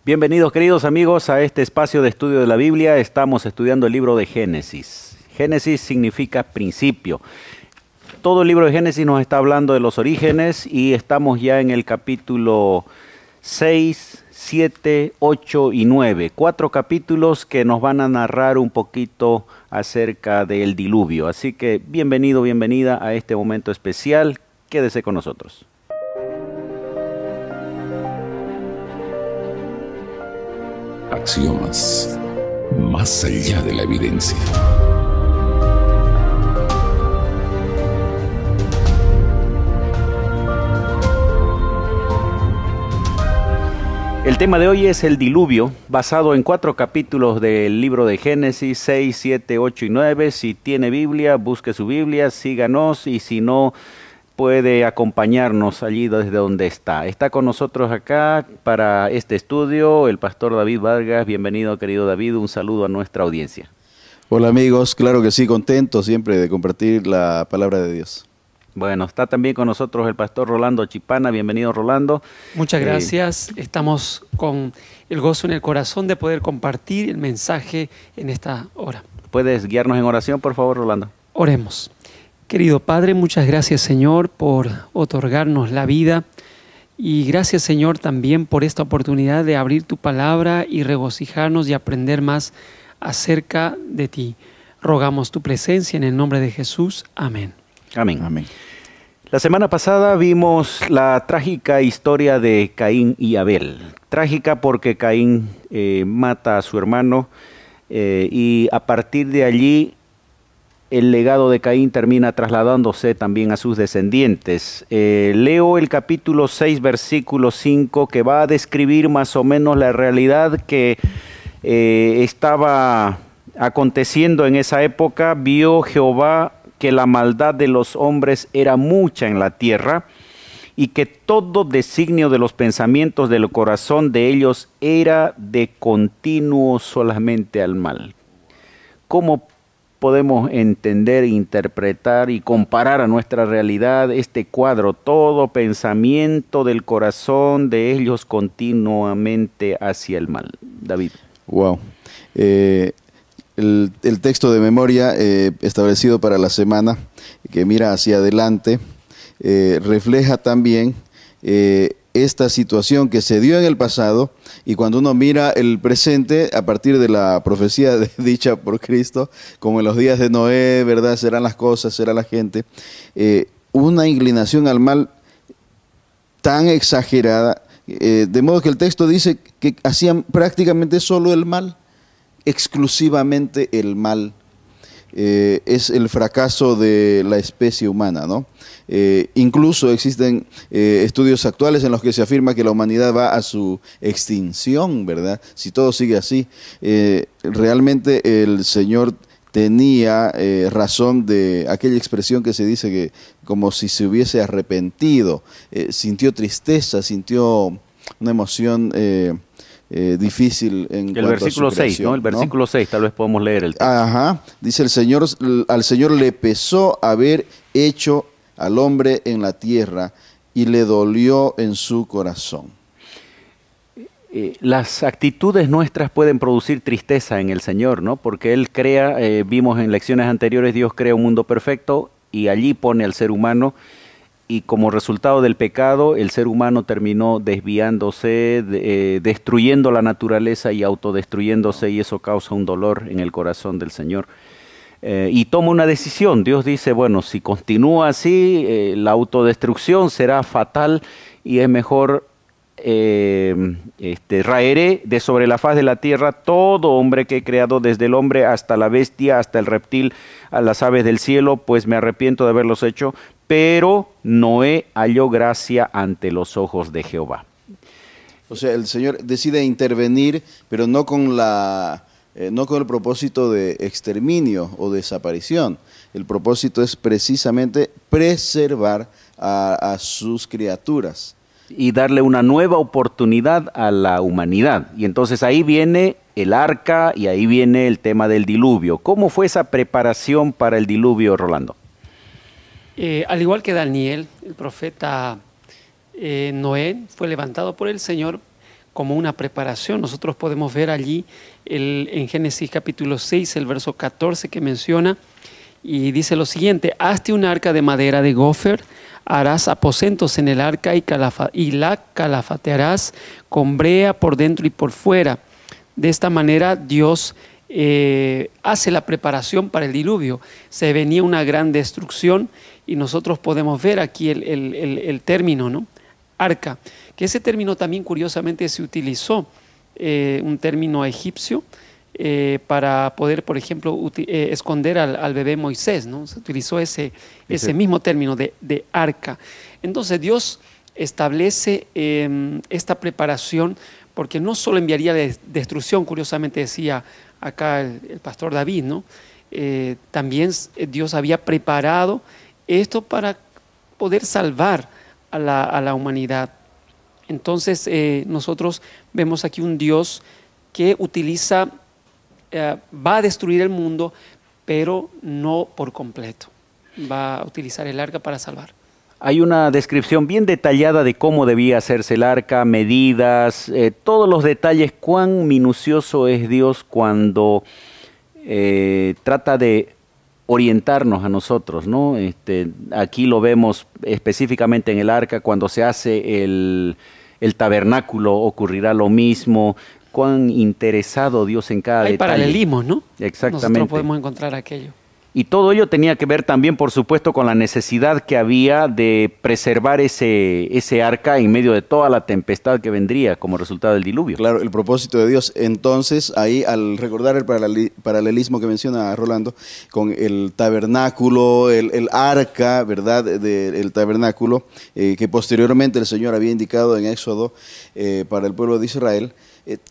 Bienvenidos, queridos amigos, a este espacio de estudio de la Biblia. Estamos estudiando el libro de Génesis. Génesis significa principio. Todo el libro de Génesis nos está hablando de los orígenes y estamos ya en el capítulo 6, 7, 8 y 9. 4 capítulos que nos van a narrar un poquito acerca del diluvio. Así que bienvenido, bienvenida a este momento especial. Quédese con nosotros. Axiomas, más allá de la evidencia. El tema de hoy es el diluvio, basado en 4 capítulos del libro de Génesis, 6, 7, 8 y 9. Si tiene Biblia, busque su Biblia, síganos, y si no, puede acompañarnos allí desde donde está. Está con nosotros acá para este estudio el pastor David Vargas. Bienvenido, querido David, un saludo a nuestra audiencia. Hola amigos, claro que sí, contento siempre de compartir la palabra de Dios. Bueno, está también con nosotros el pastor Rolando Chipana. Bienvenido, Rolando. Muchas gracias. Estamos con el gozo en el corazón de poder compartir el mensaje en esta hora. ¿Puedes guiarnos en oración, por favor, Rolando? Oremos. Querido Padre, muchas gracias, Señor, por otorgarnos la vida. Y gracias, Señor, también por esta oportunidad de abrir tu palabra y regocijarnos y aprender más acerca de ti. Rogamos tu presencia en el nombre de Jesús. Amén. Amén. Amén. La semana pasada vimos la trágica historia de Caín y Abel. Trágica porque Caín mata a su hermano y a partir de allí el legado de Caín termina trasladándose también a sus descendientes. Leo el capítulo 6, versículo 5, que va a describir más o menos la realidad que estaba aconteciendo en esa época. Vio Jehová que la maldad de los hombres era mucha en la tierra y que todo designio de los pensamientos del corazón de ellos era de continuo solamente al mal. ¿Cómo podemos entender, interpretar y comparar a nuestra realidad este cuadro? Todo pensamiento del corazón de ellos continuamente hacia el mal. David. Wow. El texto de memoria establecido para la semana, que mira hacia adelante, refleja también esta situación que se dio en el pasado, y cuando uno mira el presente a partir de la profecía dicha por Cristo, como en los días de Noé, ¿verdad? Serán las cosas, será la gente, una inclinación al mal tan exagerada, de modo que el texto dice que hacían prácticamente solo el mal, exclusivamente el mal. Es el fracaso de la especie humana, ¿no? Incluso existen estudios actuales en los que se afirma que la humanidad va a su extinción, ¿verdad? Si todo sigue así. Realmente el Señor tenía razón de aquella expresión que se dice que como si se hubiese arrepentido, sintió tristeza, sintió una emoción difícil en el versículo 6, ¿no? El versículo 6, tal vez podemos leer el texto. Ajá, dice el Señor, al Señor le pesó haber hecho al hombre en la tierra y le dolió en su corazón. Las actitudes nuestras pueden producir tristeza en el Señor, ¿no? Porque Él crea, vimos en lecciones anteriores, Dios crea un mundo perfecto y allí pone al ser humano. Y como resultado del pecado, el ser humano terminó desviándose, destruyendo la naturaleza y autodestruyéndose, y eso causa un dolor en el corazón del Señor. Y toma una decisión. Dios dice, bueno, si continúa así, la autodestrucción será fatal y es mejor raeré de sobre la faz de la tierra todo hombre que he creado, desde el hombre hasta la bestia, hasta el reptil, a las aves del cielo, pues me arrepiento de haberlos hecho. Pero Noé halló gracia ante los ojos de Jehová. O sea, el Señor decide intervenir, pero no con el propósito de exterminio o desaparición. El propósito es precisamente preservar a sus criaturas. Y darle una nueva oportunidad a la humanidad. Y entonces ahí viene el arca y ahí viene el tema del diluvio. ¿Cómo fue esa preparación para el diluvio, Rolando? Al igual que Daniel, el profeta Noé fue levantado por el Señor como una preparación. Nosotros podemos ver allí en Génesis capítulo 6, el verso 14 que menciona, y dice lo siguiente: hazte un arca de madera de gofer, harás aposentos en el arca y la calafatearás con brea por dentro y por fuera. De esta manera Dios hace la preparación para el diluvio. Se venía una gran destrucción y nosotros podemos ver aquí el término, ¿no? Arca, que ese término también curiosamente se utilizó, un término egipcio, para poder, por ejemplo, esconder al bebé Moisés, ¿no? Se utilizó ese mismo término de arca. Entonces Dios establece esta preparación, porque no solo enviaría destrucción, curiosamente decía acá el pastor David, ¿no? También Dios había preparado esto para poder salvar a la humanidad. Entonces nosotros vemos aquí un Dios que utiliza, va a destruir el mundo, pero no por completo. Va a utilizar el arca para salvar. Hay una descripción bien detallada de cómo debía hacerse el arca, medidas, todos los detalles, cuán minucioso es Dios cuando trata de orientarnos a nosotros, ¿no? Aquí lo vemos específicamente en el arca. Cuando se hace el tabernáculo ocurrirá lo mismo. Cuán interesado Dios en cada detalle. Hay paralelismos, ¿no? Exactamente. Nosotros podemos encontrar aquello. Y todo ello tenía que ver también, por supuesto, con la necesidad que había de preservar ese arca en medio de toda la tempestad que vendría como resultado del diluvio. Claro, el propósito de Dios. Entonces, ahí al recordar el paralelismo que menciona Rolando, con el tabernáculo, el arca, ¿verdad?, del tabernáculo, que posteriormente el Señor había indicado en Éxodo para el pueblo de Israel.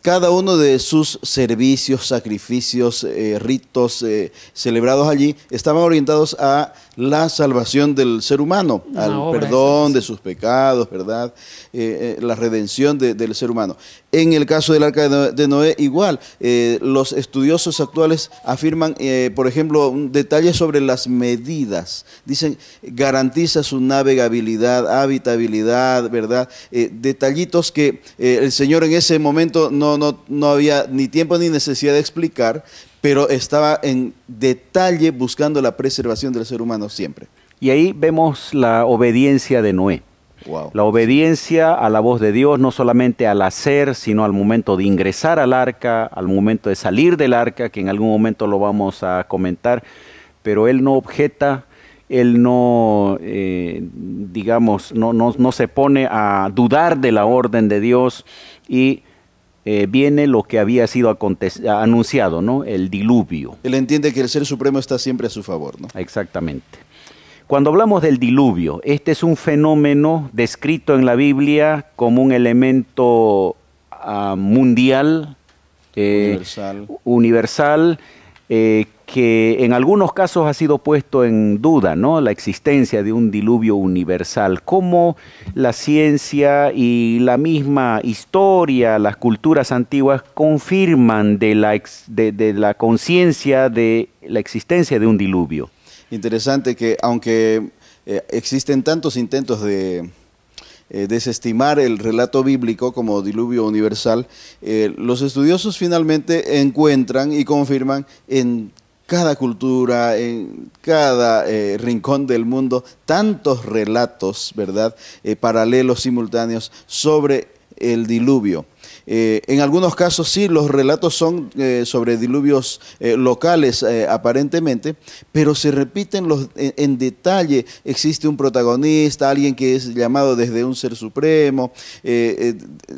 Cada uno de sus servicios, sacrificios, ritos celebrados allí estaban orientados a la salvación del ser humano, al perdón de sus pecados, ¿verdad? La redención del ser humano. En el caso del arca de Noé, igual, los estudiosos actuales afirman, por ejemplo, un detalle sobre las medidas. Dicen, garantiza su navegabilidad, habitabilidad, ¿verdad? Detallitos que el Señor en ese momento no había ni tiempo ni necesidad de explicar, pero estaba en detalle buscando la preservación del ser humano siempre. Y ahí vemos la obediencia de Noé. Wow. La obediencia a la voz de Dios, no solamente al hacer, sino al momento de ingresar al arca, al momento de salir del arca, que en algún momento lo vamos a comentar, pero él no objeta, él no, digamos, no se pone a dudar de la orden de Dios, y viene lo que había sido anunciado, ¿no? El diluvio. Él entiende que el Ser Supremo está siempre a su favor, ¿no? Exactamente. Cuando hablamos del diluvio, este es un fenómeno descrito en la Biblia como un elemento mundial, universal, que en algunos casos ha sido puesto en duda, ¿no? La existencia de un diluvio universal. Cómo la ciencia y la misma historia, las culturas antiguas confirman de la conciencia de la existencia de un diluvio. Interesante que aunque existen tantos intentos de desestimar el relato bíblico como diluvio universal, los estudiosos finalmente encuentran y confirman en cada cultura, en cada rincón del mundo, tantos relatos, ¿verdad?, paralelos, simultáneos sobre el diluvio. En algunos casos sí, los relatos son sobre diluvios locales aparentemente, pero se repiten en detalle. Existe un protagonista, alguien que es llamado desde un ser supremo,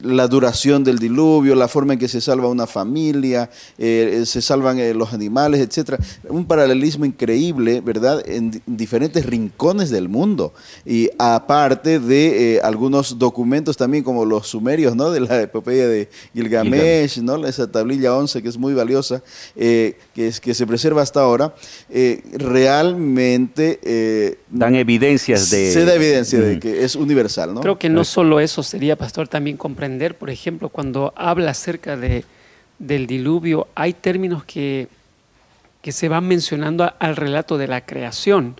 la duración del diluvio, la forma en que se salva una familia, se salvan los animales, etcétera. Un paralelismo increíble, ¿verdad?, en diferentes rincones del mundo. Y aparte de algunos documentos también como los sumerios, ¿no?, de la epopeya de Gilgamesh, ¿no?, esa tablilla 11 que es muy valiosa, que se preserva hasta ahora, realmente dan evidencias de... Se da evidencia de que es universal, ¿no? Creo que no solo eso sería, pastor, también comprender, por ejemplo, cuando habla acerca del diluvio, hay términos que se van mencionando al relato de la creación.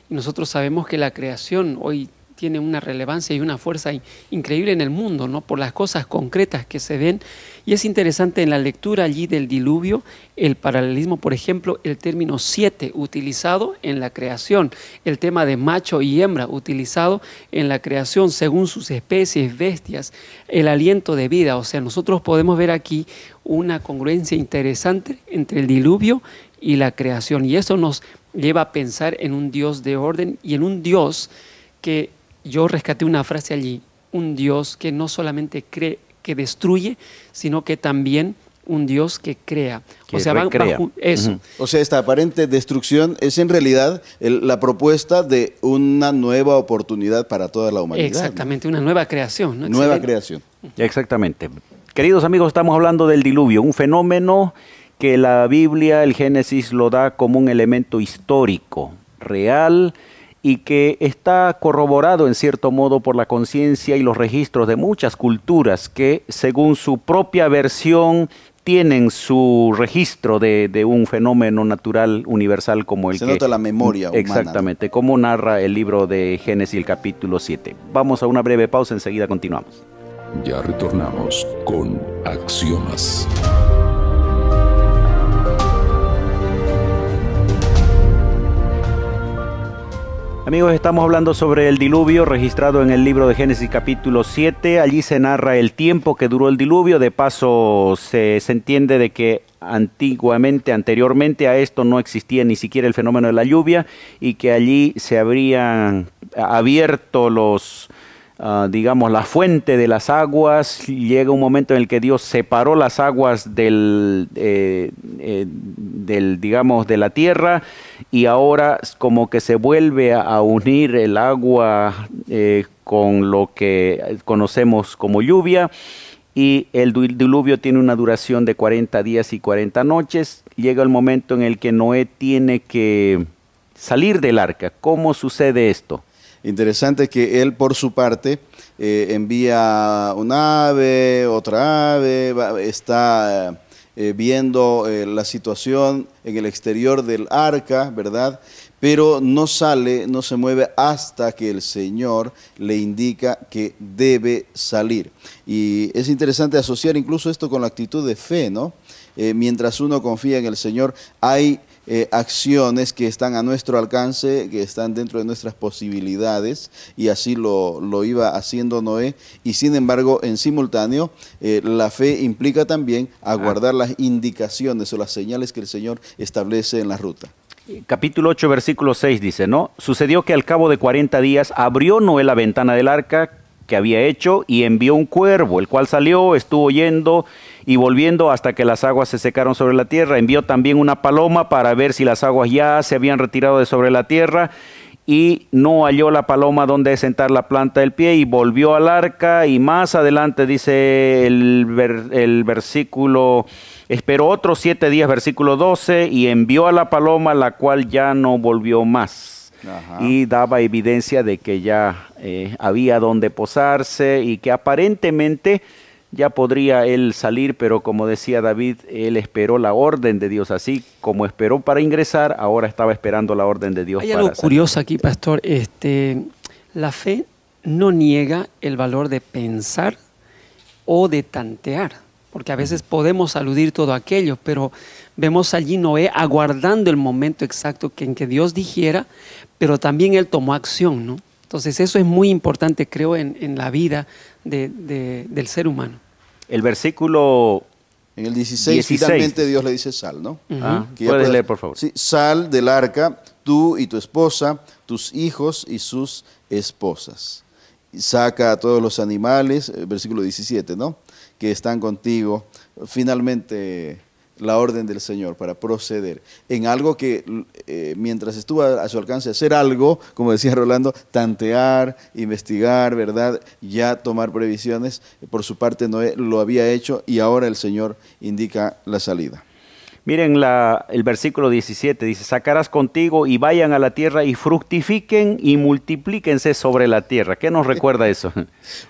Y nosotros sabemos que la creación, hoy tiene una relevancia y una fuerza increíble en el mundo, ¿no? Por las cosas concretas que se ven. Y es interesante en la lectura allí del diluvio, el paralelismo, por ejemplo, el término 7 utilizado en la creación, el tema de macho y hembra utilizado en la creación según sus especies, bestias, el aliento de vida. O sea, nosotros podemos ver aquí una congruencia interesante entre el diluvio y la creación. Y eso nos lleva a pensar en un Dios de orden y en un Dios que yo rescaté una frase allí, un Dios que no solamente cree, que destruye, sino que también un Dios que crea. Que o sea, recrea. Eso. O sea, esta aparente destrucción es en realidad la propuesta de una nueva oportunidad para toda la humanidad. Exactamente, ¿no? Una nueva creación, ¿no? Nueva Excelente. creación. Exactamente. Queridos amigos, estamos hablando del diluvio, un fenómeno que la Biblia, el Génesis, lo da como un elemento histórico, real, y que está corroborado en cierto modo por la conciencia y los registros de muchas culturas que, según su propia versión, tienen su registro de un fenómeno natural universal como el Se nota la memoria humana. Exactamente, como narra el libro de Génesis, el capítulo 7. Vamos a una breve pausa, enseguida continuamos. Ya retornamos con Axiomas. Amigos, estamos hablando sobre el diluvio registrado en el libro de Génesis capítulo 7. Allí se narra el tiempo que duró el diluvio. De paso, se entiende de que anteriormente a esto no existía ni siquiera el fenómeno de la lluvia y que allí se habrían abierto la fuente de las aguas. Llega un momento en el que Dios separó las aguas de la tierra, y ahora como que se vuelve a unir el agua con lo que conocemos como lluvia, y el diluvio tiene una duración de 40 días y 40 noches. Llega el momento en el que Noé tiene que salir del arca. ¿Cómo sucede esto? Interesante que él, por su parte, envía un ave, otra ave, está viendo la situación en el exterior del arca, ¿verdad? Pero no sale, no se mueve hasta que el Señor le indica que debe salir. Y es interesante asociar incluso esto con la actitud de fe, ¿no? Mientras uno confía en el Señor, hay acciones que están a nuestro alcance, que están dentro de nuestras posibilidades, y así lo iba haciendo Noé. Y sin embargo, en simultáneo, la fe implica también aguardar las indicaciones o las señales que el Señor establece en la ruta. Capítulo 8, versículo 6 dice, ¿no? Sucedió que al cabo de 40 días abrió Noé la ventana del arca que había hecho y envió un cuervo, el cual salió, estuvo yendo y volviendo hasta que las aguas se secaron sobre la tierra. Envió también una paloma para ver si las aguas ya se habían retirado de sobre la tierra, y no halló la paloma donde sentar la planta del pie, y volvió al arca. Y más adelante dice el versículo, esperó otros 7 días, versículo 12, y envió a la paloma, la cual ya no volvió más. Ajá. Y daba evidencia de que ya había donde posarse y que aparentemente ya podría él salir, pero como decía David, él esperó la orden de Dios. Así como esperó para ingresar, ahora estaba esperando la orden de Dios. Hay algo curioso aquí, pastor. La fe no niega el valor de pensar o de tantear, porque a veces podemos aludir todo aquello, pero vemos allí Noé aguardando el momento exacto en que Dios dijera, pero también él tomó acción, ¿no? Entonces eso es muy importante, creo, en la vida del ser humano. El versículo en el 16 finalmente Dios le dice sal, ¿no? ¿Puedes leer, por favor? Sí, sal del arca, tú y tu esposa, tus hijos y sus esposas. Y saca a todos los animales, versículo 17, ¿no? Que están contigo. Finalmente la orden del Señor para proceder en algo que mientras estuvo a su alcance hacer algo, como decía Rolando, tantear, investigar, ¿verdad? Ya tomar previsiones. Por su parte Noé lo había hecho y ahora el Señor indica la salida. Miren el versículo 17, dice, sacarás contigo y vayan a la tierra y fructifiquen y multiplíquense sobre la tierra. ¿Qué nos recuerda eso?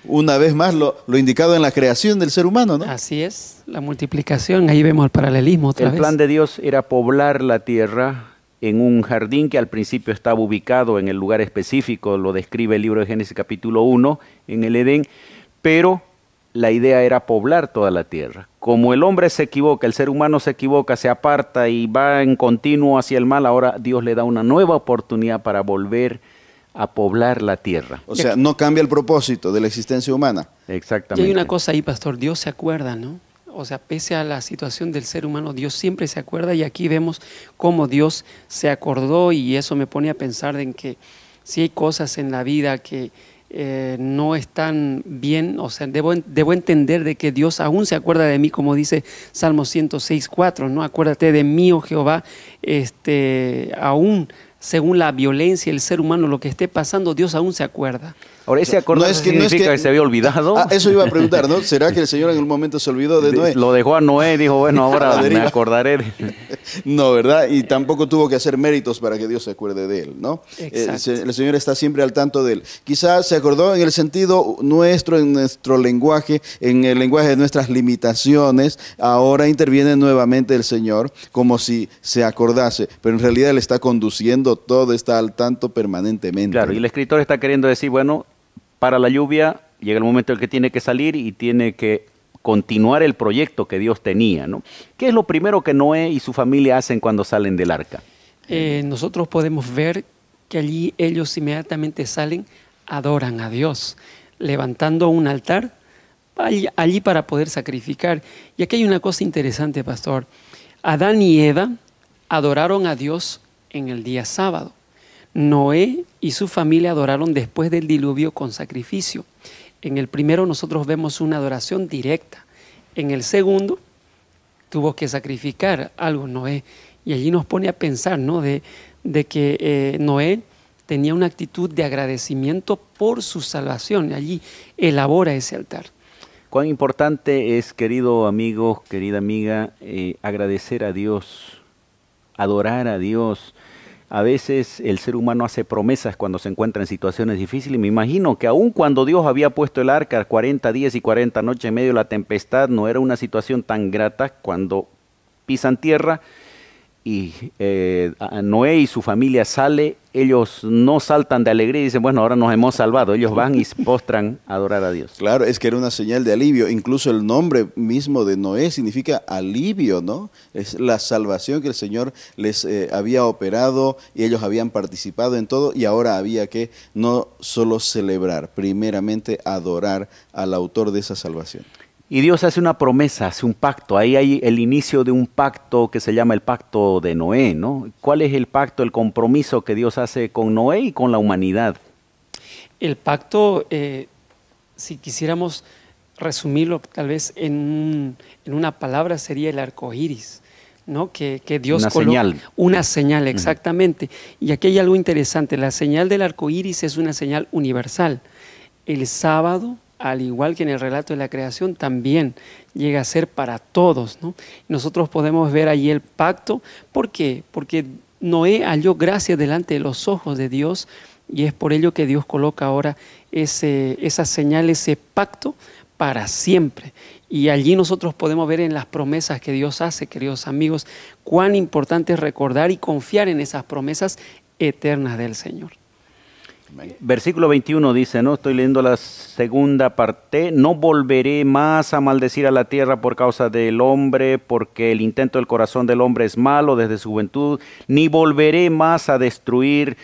Una vez más lo indicado en la creación del ser humano, ¿no? Así es, la multiplicación, ahí vemos el paralelismo otra vez. El plan de Dios era poblar la tierra en un jardín que al principio estaba ubicado en el lugar específico, lo describe el libro de Génesis capítulo 1, en el Edén, pero la idea era poblar toda la tierra. Como el hombre se equivoca, el ser humano se equivoca, se aparta y va en continuo hacia el mal, ahora Dios le da una nueva oportunidad para volver a poblar la tierra. O sea, no cambia el propósito de la existencia humana. Exactamente. Y hay una cosa ahí, pastor, Dios se acuerda, ¿no? O sea, pese a la situación del ser humano, Dios siempre se acuerda, y aquí vemos cómo Dios se acordó, y eso me pone a pensar en que si hay cosas en la vida que no están bien, o sea, debo entender de que Dios aún se acuerda de mí, como dice Salmo 106:4, ¿no? Acuérdate de mí, oh Jehová, aún según la violencia, el ser humano, lo que esté pasando, Dios aún se acuerda. Ahora, ese acordarse significa que se había olvidado. Eso iba a preguntar, ¿no? ¿Será que el Señor en un momento se olvidó de Noé? Lo dejó a Noé, dijo, bueno, ahora me acordaré. No, ¿verdad? Y tampoco tuvo que hacer méritos para que Dios se acuerde de él, ¿no? El Señor está siempre al tanto de él. Quizás se acordó en el sentido nuestro, en nuestro lenguaje, en el lenguaje de nuestras limitaciones. Ahora interviene nuevamente el Señor como si se acordase, pero en realidad Él está conduciendo todo, está al tanto permanentemente. Claro, y el escritor está queriendo decir, bueno, para la lluvia llega el momento en que tiene que salir y tiene que continuar el proyecto que Dios tenía, ¿no? ¿Qué es lo primero que Noé y su familia hacen cuando salen del arca? Nosotros podemos ver que allí ellos inmediatamente salen, adoran a Dios, levantando un altar allí para poder sacrificar. Y aquí hay una cosa interesante, pastor. Adán y Eva adoraron a Dios en el día sábado. Noé y su familia adoraron después del diluvio con sacrificio. En el primero nosotros vemos una adoración directa. En el segundo tuvo que sacrificar algo Noé. Y allí nos pone a pensar, ¿no? de que Noé tenía una actitud de agradecimiento por su salvación. Allí elabora ese altar. Cuán importante es, querido amigo, querida amiga, agradecer a Dios, adorar a Dios. A veces el ser humano hace promesas cuando se encuentra en situaciones difíciles. Me imagino que aun cuando Dios había puesto el arca 40 días y 40 noches en medio de la tempestad, no era una situación tan grata. Cuando pisan tierra y Noé y su familia sale, ellos no saltan de alegría y dicen, bueno, ahora nos hemos salvado. Ellos van y se postran a adorar a Dios. Claro, es que era una señal de alivio. Incluso el nombre mismo de Noé significa alivio, ¿no? Es la salvación que el Señor les había operado y ellos habían participado en todo, y ahora había que no solo celebrar, primeramente adorar al autor de esa salvación. Y Dios hace una promesa, hace un pacto. Ahí hay el inicio de un pacto que se llama el pacto de Noé, ¿no? ¿Cuál es el pacto, el compromiso que Dios hace con Noé y con la humanidad? El pacto, si quisiéramos resumirlo tal vez en una palabra, sería el arco iris, ¿no? Que Dios una señal. Una señal, exactamente. Y aquí hay algo interesante. La señal del arco iris es una señal universal. El sábado, al igual que en el relato de la creación, también llega a ser para todos, ¿no? Nosotros podemos ver allí el pacto. ¿Por qué? Porque Noé halló gracia delante de los ojos de Dios, y es por ello que Dios coloca ahora esa señal, ese pacto para siempre. Y allí nosotros podemos ver en las promesas que Dios hace, queridos amigos, cuán importante es recordar y confiar en esas promesas eternas del Señor. Versículo 21 dice, ¿no? Estoy leyendo la segunda parte. No volveré más a maldecir a la tierra por causa del hombre, porque el intento del corazón del hombre es malo desde su juventud. Ni volveré más a destruir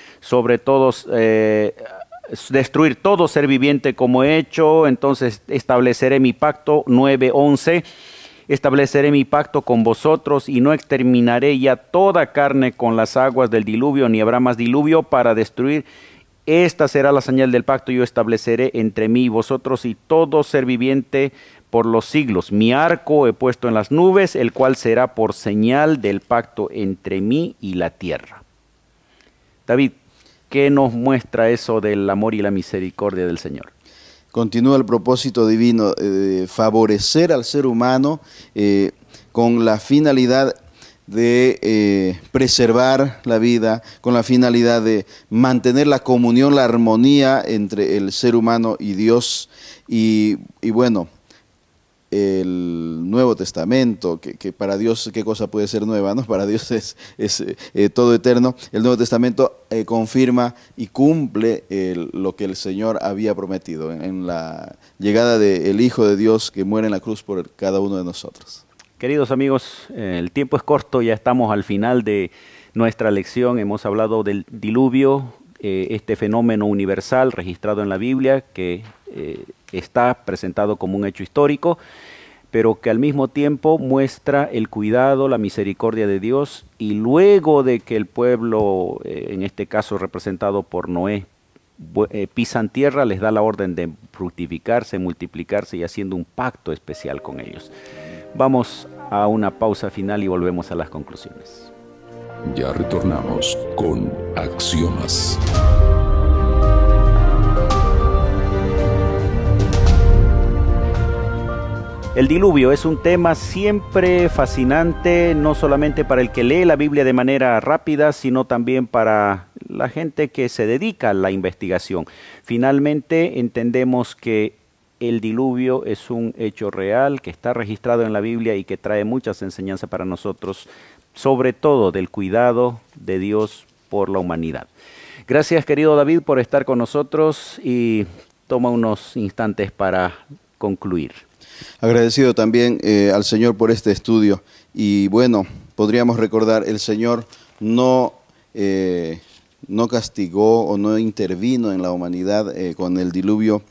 destruir todo ser viviente como he hecho. Entonces estableceré mi pacto. 9:11. Estableceré mi pacto con vosotros y no exterminaré ya toda carne con las aguas del diluvio, ni habrá más diluvio para destruir. Esta será la señal del pacto, yo estableceré entre mí y vosotros y todo ser viviente por los siglos. Mi arco he puesto en las nubes, el cual será por señal del pacto entre mí y la tierra. David, ¿qué nos muestra eso del amor y la misericordia del Señor? Continúa el propósito divino de favorecer al ser humano con la finalidad de preservar la vida, con la finalidad de mantener la comunión, la armonía entre el ser humano y Dios. Y bueno, el Nuevo Testamento, que para Dios, ¿qué cosa puede ser nueva? ¿No? Para Dios es todo eterno. El Nuevo Testamento confirma y cumple lo que el Señor había prometido en la llegada del Hijo de Dios que muere en la cruz por cada uno de nosotros. Queridos amigos, el tiempo es corto, ya estamos al final de nuestra lección. Hemos hablado del diluvio, este fenómeno universal registrado en la Biblia que está presentado como un hecho histórico, pero que al mismo tiempo muestra el cuidado, la misericordia de Dios, y luego de que el pueblo, en este caso representado por Noé, pisan tierra, les da la orden de fructificarse, multiplicarse y haciendo un pacto especial con ellos. Vamos a una pausa final y volvemos a las conclusiones. Ya retornamos con Axiomas. El diluvio es un tema siempre fascinante, no solamente para el que lee la Biblia de manera rápida, sino también para la gente que se dedica a la investigación. Finalmente entendemos que el diluvio es un hecho real que está registrado en la Biblia y que trae muchas enseñanzas para nosotros, sobre todo del cuidado de Dios por la humanidad. Gracias, querido David, por estar con nosotros y toma unos instantes para concluir. Agradecido también al Señor por este estudio. Y bueno, podríamos recordar, el Señor no castigó o no intervino en la humanidad con el diluvio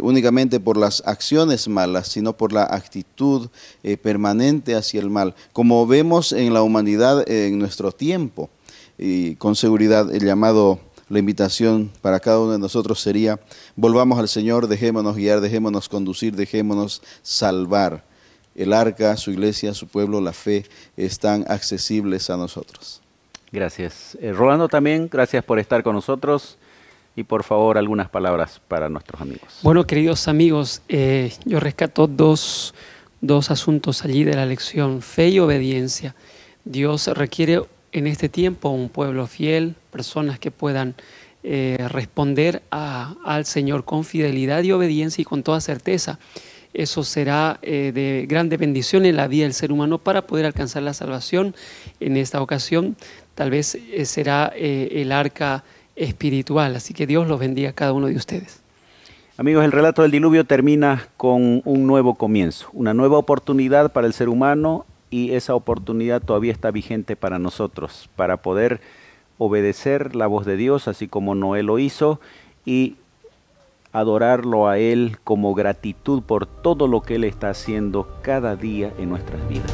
únicamente por las acciones malas, sino por la actitud permanente hacia el mal, como vemos en la humanidad en nuestro tiempo. Y con seguridad el llamado, la invitación para cada uno de nosotros sería: volvamos al Señor, dejémonos guiar, dejémonos conducir, dejémonos salvar. El arca, su iglesia, su pueblo, la fe, están accesibles a nosotros. Gracias. Rolando, también, gracias por estar con nosotros y por favor algunas palabras para nuestros amigos. Bueno, queridos amigos, yo rescato dos asuntos allí de la lección: fe y obediencia. Dios requiere en este tiempo un pueblo fiel, personas que puedan responder al Señor con fidelidad y obediencia y con toda certeza. Eso será de grande bendición en la vida del ser humano para poder alcanzar la salvación. En esta ocasión tal vez será el arca espiritual, así que Dios los bendiga a cada uno de ustedes. Amigos, el relato del diluvio termina con un nuevo comienzo, una nueva oportunidad para el ser humano, y esa oportunidad todavía está vigente para nosotros, para poder obedecer la voz de Dios, así como Noé lo hizo, y adorarlo a Él como gratitud por todo lo que Él está haciendo cada día en nuestras vidas.